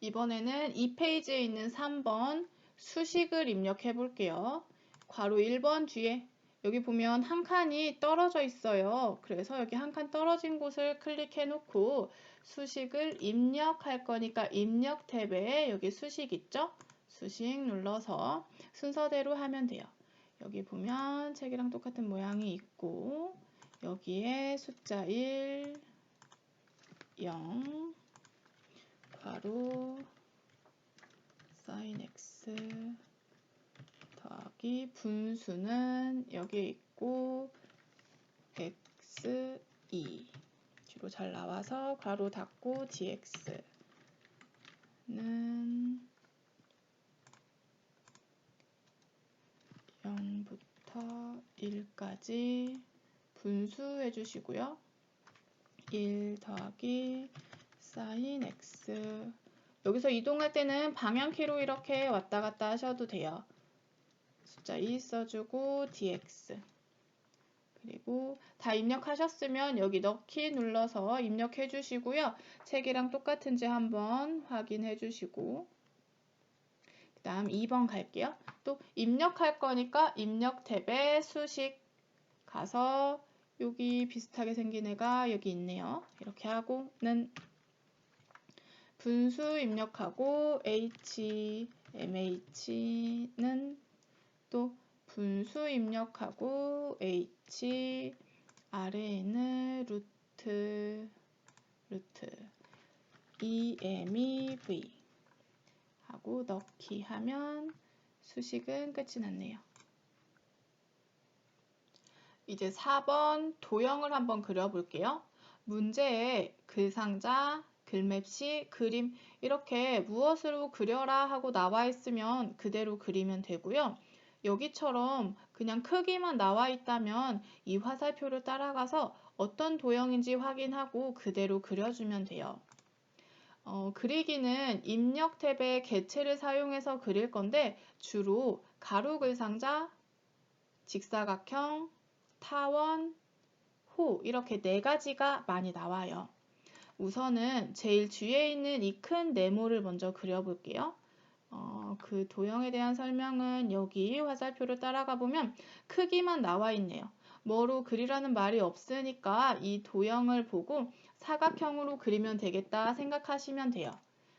이번에는 2페이지에 있는 3번 수식을 입력해 볼게요. 괄호 1번 뒤에 여기 보면 한 칸이 떨어져 있어요. 그래서 여기 한 칸 떨어진 곳을 클릭해 놓고 수식을 입력할 거니까 입력 탭에 여기 수식 있죠? 수식 눌러서 순서대로 하면 돼요. 여기 보면 책이랑 똑같은 모양이 있고 여기에 숫자 1, 0, 괄호 sin x 더하기 분수는 여기에 있고 x 2 뒤로 잘 나와서 괄호 닫고 dx는 0부터 1까지 분수해 주시고요. 1 더하기 sin x 여기서 이동할 때는 방향키로 이렇게 왔다 갔다 하셔도 돼요. 숫자 2 써주고 dx 그리고 다 입력하셨으면 여기 넣기 눌러서 입력해 주시고요. 책이랑 똑같은지 한번 확인해 주시고 그 다음 2번 갈게요. 또 입력할 거니까 입력 탭에 수식 가서 여기 비슷하게 생긴 애가 여기 있네요. 이렇게 하고는 분수 입력하고 h, mh는 또 분수 입력하고 h, 아래에는 루트, emev 하고 넣기 하면 수식은 끝이 났네요. 이제 4번 도형을 한번 그려볼게요. 문제에 글상자, 글맵시, 그림 이렇게 무엇으로 그려라 하고 나와 있으면 그대로 그리면 되고요. 여기처럼 그냥 크기만 나와 있다면 이 화살표를 따라가서 어떤 도형인지 확인하고 그대로 그려주면 돼요. 그리기는 입력 탭의 개체를 사용해서 그릴 건데 주로 가로 글상자, 직사각형, 타원, 호 이렇게 4가지가 많이 나와요. 우선은 제일 뒤에 있는 이 큰 네모를 먼저 그려볼게요. 그 도형에 대한 설명은 여기 화살표를 따라가 보면 크기만 나와 있네요. 뭐로 그리라는 말이 없으니까 이 도형을 보고 사각형으로 그리면 되겠다 생각하시면 돼요.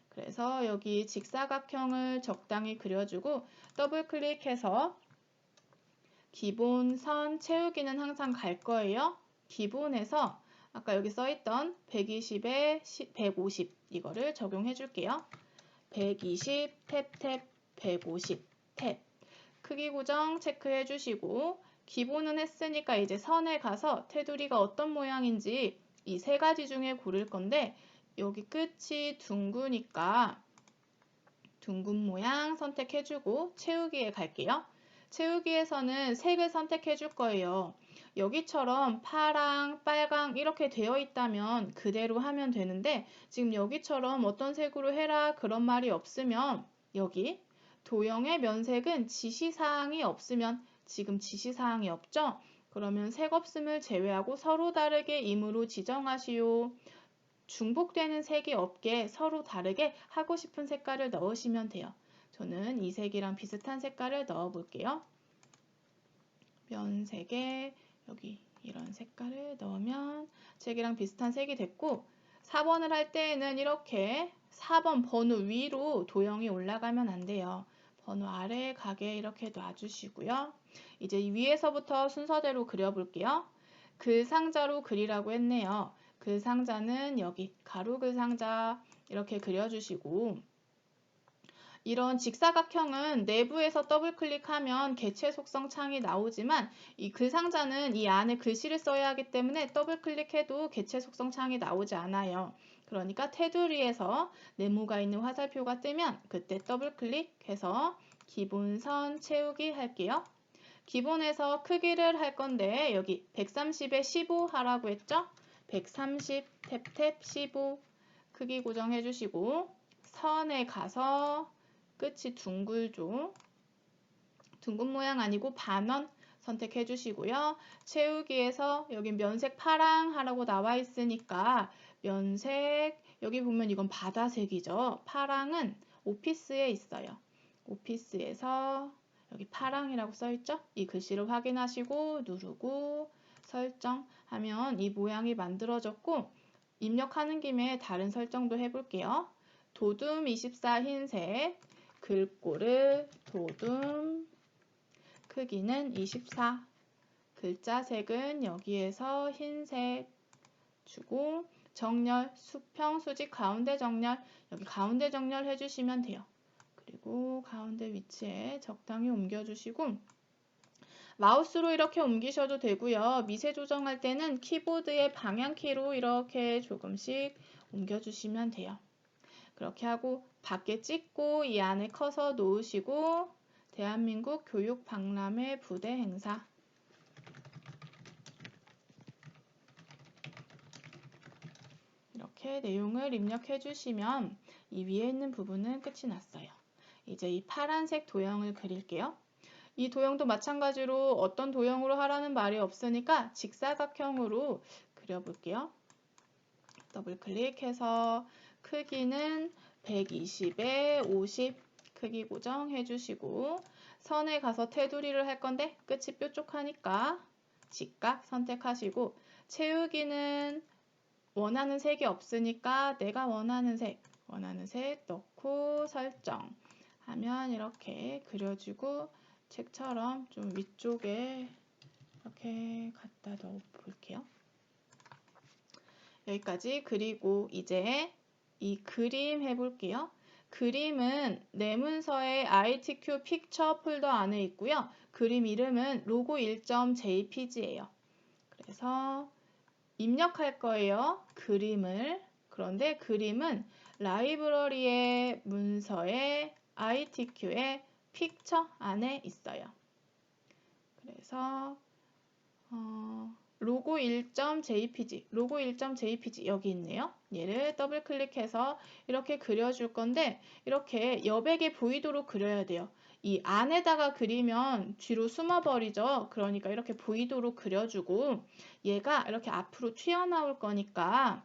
그래서 여기 직사각형을 적당히 그려주고 더블 클릭해서 기본 선 채우기는 항상 갈 거예요. 기본에서 아까 여기 써있던 120에 150 이거를 적용해 줄게요. 120 탭 150 탭 크기 고정 체크해 주시고 기본은 했으니까 이제 선에 가서 테두리가 어떤 모양인지 이 3가지 중에 고를 건데 여기 끝이 둥그니까 둥근 모양 선택해 주고 채우기에 갈게요. 채우기에서는 색을 선택해 줄 거예요. 여기처럼 파랑, 빨강 이렇게 되어 있다면 그대로 하면 되는데 지금 여기처럼 어떤 색으로 해라 그런 말이 없으면 여기 도형의 면색은 지시사항이 없으면 지금 지시사항이 없죠? 그러면 색 없음을 제외하고 서로 다르게 임의로 지정하시오. 중복되는 색이 없게 서로 다르게 하고 싶은 색깔을 넣으시면 돼요. 저는 이 색이랑 비슷한 색깔을 넣어 볼게요. 면색에 여기 이런 색깔을 넣으면 색이랑 비슷한 색이 됐고 4번을 할 때에는 이렇게 4번 번호 위로 도형이 올라가면 안 돼요. 번호 아래에 가게 이렇게 놔주시고요. 이제 위에서부터 순서대로 그려볼게요. 글상자로 그리라고 했네요. 글상자는 여기 가로 글상자 이렇게 그려주시고 이런 직사각형은 내부에서 더블 클릭하면 개체 속성 창이 나오지만 이 글상자는 이 안에 글씨를 써야 하기 때문에 더블 클릭해도 개체 속성 창이 나오지 않아요. 그러니까 테두리에서 네모가 있는 화살표가 뜨면 그때 더블 클릭해서 기본선 채우기 할게요. 기본에서 크기를 할 건데 여기 130에 15 하라고 했죠? 130 탭 15 크기 고정해 주시고 선에 가서 끝이 둥글죠. 둥근 모양 아니고 반원 선택해 주시고요. 채우기에서 여기 면색 파랑 하라고 나와 있으니까 면색, 여기 보면 이건 바다색이죠. 파랑은 오피스에 있어요. 오피스에서 여기 파랑이라고 써 있죠? 이 글씨를 확인하시고 누르고 설정하면 이 모양이 만들어졌고, 입력하는 김에 다른 설정도 해볼게요. 도둠 24 흰색, 글꼴을 도둠, 크기는 24, 글자 색은 여기에서 흰색 주고, 정렬, 수평, 수직, 가운데 정렬, 여기 가운데 정렬 해주시면 돼요. 그리고 가운데 위치에 적당히 옮겨주시고, 마우스로 이렇게 옮기셔도 되고요. 미세 조정할 때는 키보드의 방향키로 이렇게 조금씩 옮겨주시면 돼요. 그렇게 하고 밖에 찍고 이 안에 커서 놓으시고, 대한민국 교육박람회 부대 행사, 이렇게 내용을 입력해 주시면 이 위에 있는 부분은 끝이 났어요. 이제 이 파란색 도형을 그릴게요. 이 도형도 마찬가지로 어떤 도형으로 하라는 말이 없으니까 직사각형으로 그려볼게요. 더블 클릭해서 크기는 120에 50 크기 고정해 주시고, 선에 가서 테두리를 할 건데 끝이 뾰족하니까 직각 선택하시고, 채우기는 원하는 색이 없으니까 내가 원하는 색 넣고 설정하면 이렇게 그려주고, 책처럼 좀 위쪽에 이렇게 갖다 넣어 볼게요. 여기까지 그리고 이제 이 그림 해볼게요. 그림은 내 문서의 ITQ 픽처 폴더 안에 있고요. 그림 이름은 로고 1.jpg예요. 그래서 입력할 거예요. 그림을. 그런데 그림은 라이브러리의 문서의 ITQ의 픽처 안에 있어요. 그래서 로고 1.jpg, 로고 1.jpg 여기 있네요. 얘를 더블 클릭해서 이렇게 그려줄 건데, 이렇게 여백에 보이도록 그려야 돼요. 이 안에다가 그리면 뒤로 숨어버리죠. 그러니까 이렇게 보이도록 그려주고, 얘가 이렇게 앞으로 튀어나올 거니까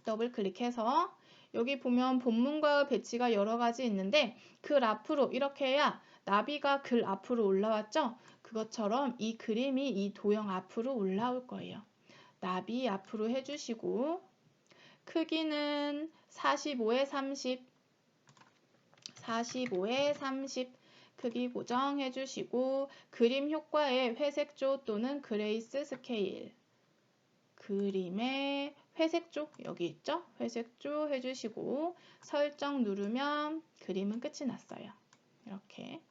더블 클릭해서 여기 보면 본문과 배치가 여러 가지 있는데, 글 앞으로 이렇게 해야 나비가 글 앞으로 올라왔죠? 그것처럼 이 그림이 이 도형 앞으로 올라올 거예요. 나비 앞으로 해주시고, 크기는 45에 30, 45에 30 크기 고정해 주시고, 그림 효과에 회색조 또는 그레이스 스케일, 그림의 회색조 여기 있죠? 회색조 해주시고 설정 누르면 그림은 끝이 났어요. 이렇게.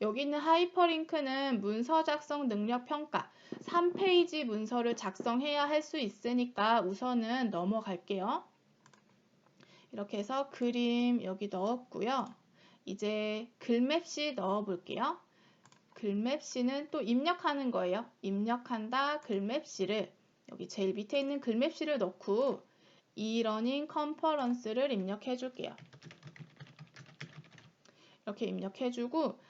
여기 있는 하이퍼링크는 문서 작성 능력 평가, 3페이지 문서를 작성해야 할 수 있으니까 우선은 넘어갈게요. 이렇게 해서 그림 여기 넣었고요. 이제 글맵시 넣어 볼게요. 글맵시는 또 입력하는 거예요. 입력한다 글맵시를 여기 제일 밑에 있는 글맵시를 넣고 이러닝 컨퍼런스를 입력해 줄게요. 이렇게 입력해 주고,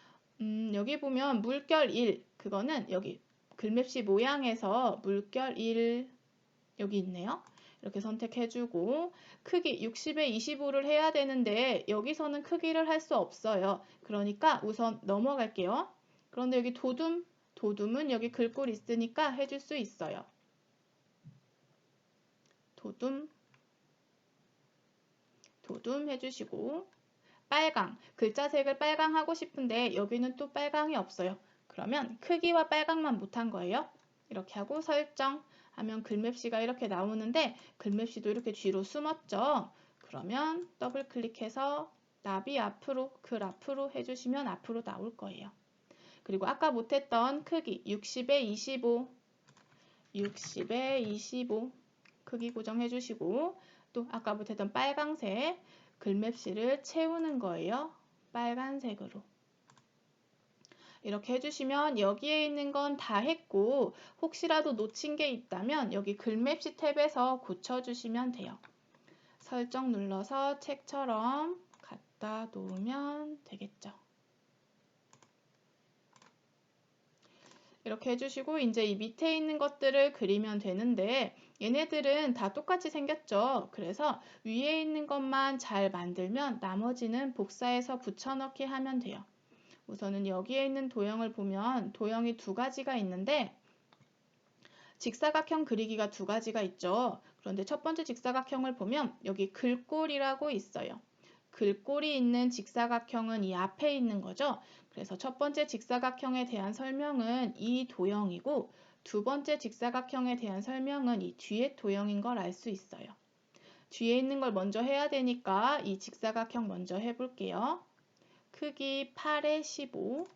여기 보면 물결 1, 그거는 여기 글맵시 모양에서 물결 1 여기 있네요. 이렇게 선택해 주고, 크기 60에 25를 해야 되는데 여기서는 크기를 할 수 없어요. 그러니까 우선 넘어갈게요. 그런데 여기 도둠은 여기 글꼴 있으니까 해줄 수 있어요. 도둠 해주시고, 빨강, 글자 색을 빨강 하고 싶은데 여기는 또 빨강이 없어요. 그러면 크기와 빨강만 못한 거예요. 이렇게 하고 설정하면 글맵시가 이렇게 나오는데, 글맵시도 이렇게 뒤로 숨었죠. 그러면 더블 클릭해서 나비 앞으로, 글 앞으로 해주시면 앞으로 나올 거예요. 그리고 아까 못했던 크기 60에 25, 60에 25 크기 고정해 주시고, 또 아까 못했던 빨강색 글맵시를 채우는 거예요. 빨간색으로. 이렇게 해주시면 여기에 있는 건 다 했고, 혹시라도 놓친 게 있다면 여기 글맵시 탭에서 고쳐주시면 돼요. 설정 눌러서 책처럼 갖다 놓으면 되겠죠. 이렇게 해주시고 이제 이 밑에 있는 것들을 그리면 되는데 얘네들은 다 똑같이 생겼죠. 그래서 위에 있는 것만 잘 만들면 나머지는 복사해서 붙여넣기 하면 돼요. 우선은 여기에 있는 도형을 보면 도형이 두 가지가 있는데 직사각형 그리기가 두 가지가 있죠. 그런데 첫 번째 직사각형을 보면 여기 글꼴이라고 있어요. 글꼴이 있는 직사각형은 이 앞에 있는 거죠. 그래서 첫 번째 직사각형에 대한 설명은 이 도형이고 두 번째 직사각형에 대한 설명은 이 뒤에 도형인 걸 알 수 있어요. 뒤에 있는 걸 먼저 해야 되니까 이 직사각형 먼저 해볼게요. 크기 8에 15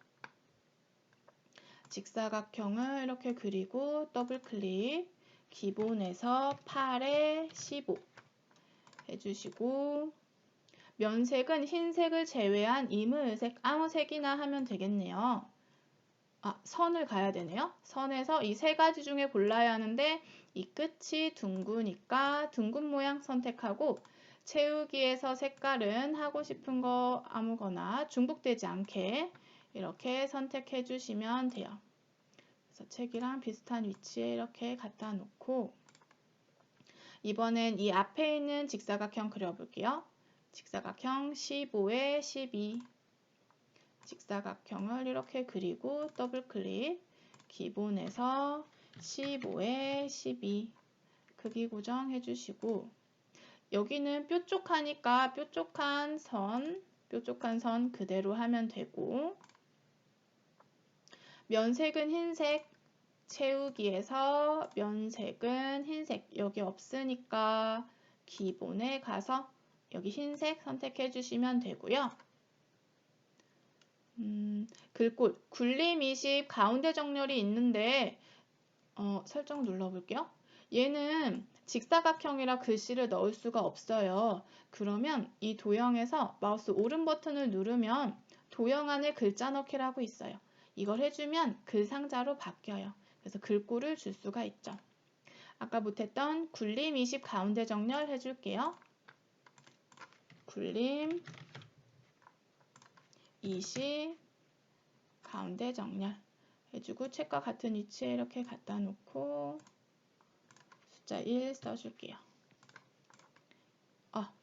직사각형을 이렇게 그리고 더블 클릭 기본에서 8에 15 해주시고 면색은 흰색을 제외한 이무색 아무 색이나 하면 되겠네요. 선을 가야 되네요. 선에서 이 세 가지 중에 골라야 하는데 이 끝이 둥그니까 둥근 모양 선택하고 채우기에서 색깔은 하고 싶은 거 아무거나 중복되지 않게 이렇게 선택해 주시면 돼요. 그래서 책이랑 비슷한 위치에 이렇게 갖다 놓고 이번엔 이 앞에 있는 직사각형 그려볼게요. 직사각형 15에 12 직사각형을 이렇게 그리고 더블 클릭 기본에서 15에 12 크기 고정해 주시고 여기는 뾰족하니까 뾰족한 선 그대로 하면 되고 면색은 흰색 채우기에서 면색은 흰색 여기 없으니까 기본에 가서 여기 흰색 선택해 주시면 되고요. 글꼴 굴림 20 가운데 정렬이 있는데 설정 눌러볼게요. 얘는 직사각형이라 글씨를 넣을 수가 없어요. 그러면 이 도형에서 마우스 오른 버튼을 누르면 도형 안에 글자 넣기라고 있어요. 이걸 해주면 글 상자로 바뀌어요. 그래서 글꼴을 줄 수가 있죠. 아까 못했던 굴림 20 가운데 정렬 해줄게요. 굴림 20 가운데 정렬 해주고 책과 같은 위치에 이렇게 갖다 놓고 숫자 1 써줄게요.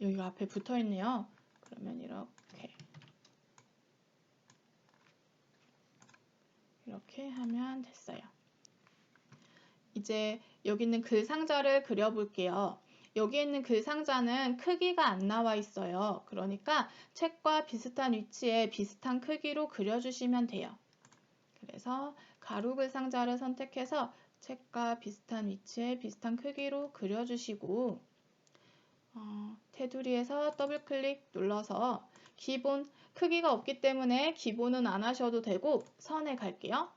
여기가 앞에 붙어 있네요. 그러면 이렇게 하면 됐어요. 이제 여기 있는 글 상자를 그려볼게요. 여기 있는 글 상자는 크기가 안 나와 있어요. 그러니까 책과 비슷한 위치에 비슷한 크기로 그려주시면 돼요. 그래서 가로 글 상자를 선택해서 책과 비슷한 위치에 비슷한 크기로 그려주시고 테두리에서 더블 클릭 눌러서 기본 크기가 없기 때문에 기본은 안 하셔도 되고 선에 갈게요.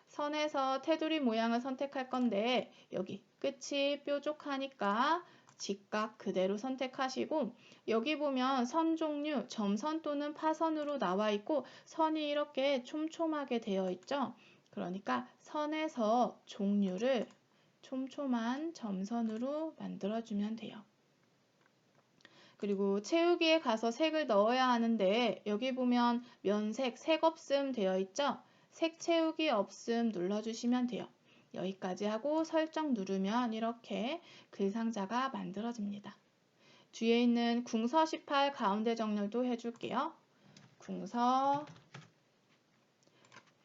선에서 테두리 모양을 선택할 건데 여기 끝이 뾰족하니까 직각 그대로 선택하시고 여기 보면 선 종류 점선 또는 파선으로 나와 있고 선이 이렇게 촘촘하게 되어 있죠. 그러니까 선에서 종류를 촘촘한 점선으로 만들어주면 돼요. 그리고 채우기에 가서 색을 넣어야 하는데 여기 보면 면색, 색 없음 되어 있죠? 색 채우기 없음 눌러주시면 돼요. 여기까지 하고 설정 누르면 이렇게 글 상자가 만들어집니다. 뒤에 있는 궁서 18 가운데 정렬도 해줄게요. 궁서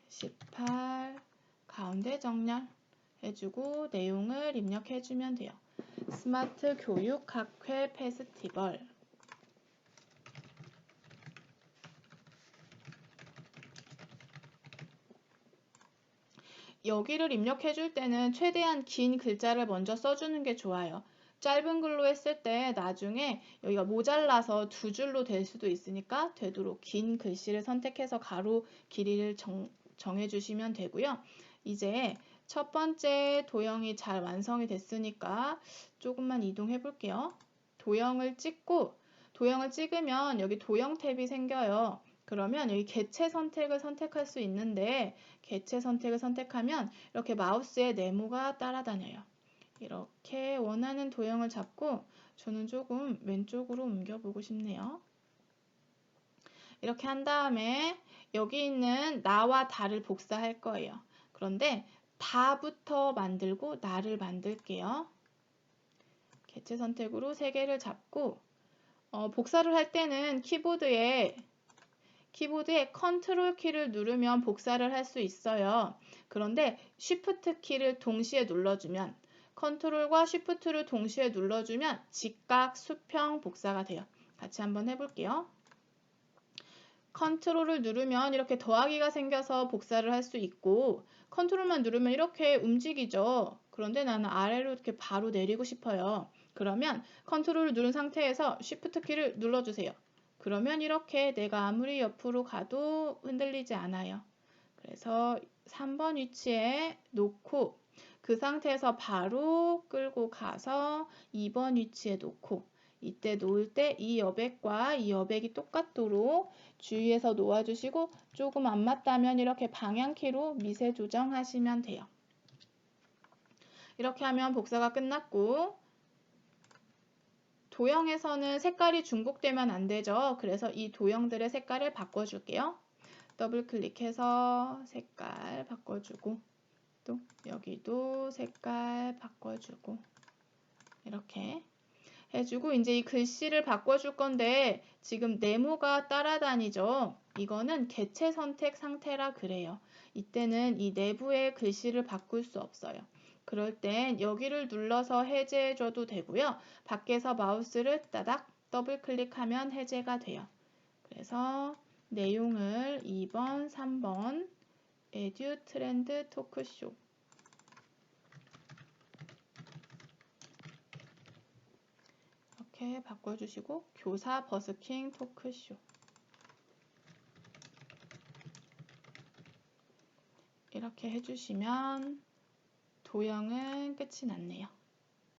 18 가운데 정렬 해주고 내용을 입력해주면 돼요. 스마트 교육 학회 페스티벌 여기를 입력해 줄 때는 최대한 긴 글자를 먼저 써주는 게 좋아요. 짧은 글로 했을 때 나중에 여기가 모자라서 두 줄로 될 수도 있으니까 되도록 긴 글씨를 선택해서 가로 길이를 정해 주시면 되고요. 이제 첫 번째 도형이 잘 완성이 됐으니까 조금만 이동해 볼게요. 도형을 찍으면 여기 도형 탭이 생겨요. 그러면 여기 개체 선택을 선택할 수 있는데 개체 선택을 선택하면 이렇게 마우스의 네모가 따라다녀요. 이렇게 원하는 도형을 잡고 저는 조금 왼쪽으로 옮겨보고 싶네요. 이렇게 한 다음에 여기 있는 나와 다를 복사할 거예요. 그런데 다부터 만들고 나를 만들게요. 개체 선택으로 3개를 잡고 복사를 할 때는 키보드에 컨트롤 키를 누르면 복사를 할 수 있어요. 그런데 쉬프트 키를 동시에 눌러주면 컨트롤과 쉬프트를 동시에 눌러주면 직각 수평 복사가 돼요. 같이 한번 해볼게요. 컨트롤을 누르면 이렇게 더하기가 생겨서 복사를 할 수 있고 컨트롤만 누르면 이렇게 움직이죠. 그런데 나는 아래로 이렇게 바로 내리고 싶어요. 그러면 컨트롤을 누른 상태에서 쉬프트 키를 눌러주세요. 그러면 이렇게 내가 아무리 옆으로 가도 흔들리지 않아요. 그래서 3번 위치에 놓고 그 상태에서 바로 끌고 가서 2번 위치에 놓고 이때 놓을 때 이 여백과 이 여백이 똑같도록 주위에서 놓아주시고 조금 안 맞다면 이렇게 방향키로 미세 조정하시면 돼요. 이렇게 하면 복사가 끝났고 도형에서는 색깔이 중복되면 안 되죠. 그래서 이 도형들의 색깔을 바꿔줄게요. 더블 클릭해서 색깔 바꿔주고 또 여기도 색깔 바꿔주고 이렇게 해주고 이제 이 글씨를 바꿔줄 건데 지금 네모가 따라다니죠. 이거는 개체 선택 상태라 그래요. 이때는 이 내부의 글씨를 바꿀 수 없어요. 그럴 땐 여기를 눌러서 해제해줘도 되고요. 밖에서 마우스를 따닥 더블 클릭하면 해제가 돼요. 그래서 내용을 2번, 3번 에듀 트렌드 토크쇼 이렇게 바꿔주시고 교사 버스킹 토크쇼 이렇게 해주시면 도형은 끝이 났네요.